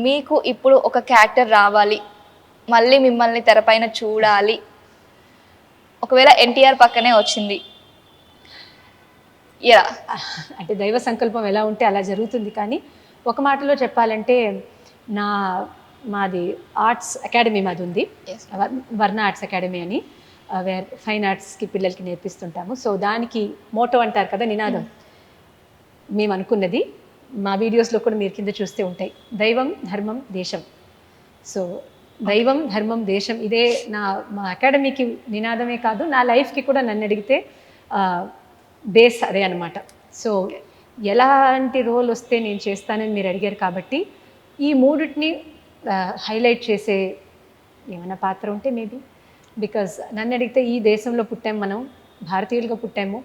మీకు ఇప్పుడు ఒక క్యారెక్టర్ రావాలి, మళ్ళీ మిమ్మల్ని తెరపైన చూడాలి, ఒకవేళ ఎన్టీఆర్ పక్కనే వచ్చింది, ఎలా? అంటే దైవ సంకల్పం ఎలా ఉంటే అలా జరుగుతుంది. కానీ ఒక మాటలో చెప్పాలంటే నా మాది ఆర్ట్స్ అకాడమీ మాది ఉంది, వర్ణ ఆర్ట్స్ అకాడమీ అని, వేర్ ఫైన్ ఆర్ట్స్కి పిల్లలకి నేర్పిస్తుంటాము. సో దానికి మోటో అంటారు కదా, నినాదం మేము అనుకున్నది. మా వీడియోస్లో కూడా మీరు కింద చూస్తే ఉంటాయి, దైవం ధర్మం దేశం. సో దైవం ధర్మం దేశం ఇదే మా అకాడమీకి నినాదమే కాదు, నా లైఫ్కి కూడా నన్ను అడిగితే బేస్ అదే అనమాట. సో ఎలాంటి రోల్ వస్తే నేను చేస్తానని మీరు అడిగారు కాబట్టి ఈ మూడిటిని హైలైట్ చేసే ఏమైనా పాత్ర ఉంటే మేబీ, బికాజ్ నన్ను అడిగితే ఈ దేశంలో పుట్టాము, మనం భారతీయులుగా పుట్టాము,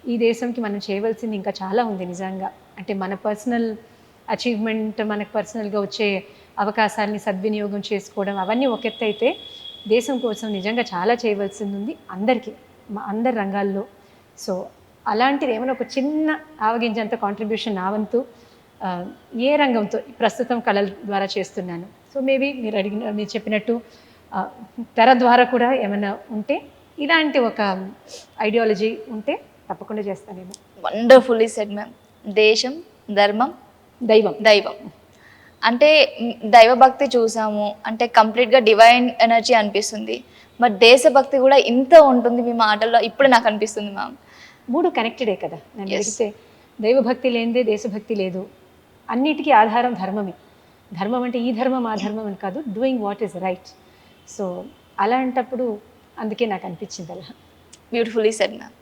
ఈ దేశంకి మనం చేయవలసింది ఇంకా చాలా ఉంది నిజంగా. అంటే మన పర్సనల్ అచీవ్మెంట్, మనకు పర్సనల్గా వచ్చే అవకాశాలని సద్వినియోగం చేసుకోవడం అవన్నీ ఒక ఎత్తు అయితే, దేశం కోసం నిజంగా చాలా చేయవలసింది ఉంది అందరికీ, అందరి రంగాల్లో. సో అలాంటిది ఏమైనా ఒక చిన్న ఆవగించంత కాంట్రిబ్యూషన్ నా వంతు ఏ రంగంతో ప్రస్తుతం కళల ద్వారా చేస్తున్నాను. సో మేబీ మీరు చెప్పినట్టు తెర ద్వారా కూడా ఏమైనా ఉంటే, ఇలాంటి ఒక ఐడియాలజీ ఉంటే తప్పకుండా చేస్తానేమో. Wonderfully said ma'am. దేశం, ధర్మం, దైవం. దైవం అంటే దైవభక్తి చూసాము అంటే కంప్లీట్గా డివైన్ ఎనర్జీ అనిపిస్తుంది. మరి దేశభక్తి కూడా ఇంత ఉంటుంది మీ మాటల్లో ఇప్పుడు నాకు అనిపిస్తుంది మ్యామ్. మూడు కనెక్టెడే కదా. నన్ను అడిగితే దైవభక్తి లేనిదే దేశభక్తి లేదు. అన్నిటికీ ఆధారం ధర్మమే. ధర్మం అంటే ఈ ధర్మం ఆ ధర్మం అని కాదు, doing what is right. So అలాంటప్పుడు అందుకే నాకు అనిపించింది అలా. Beautifully said ma'am.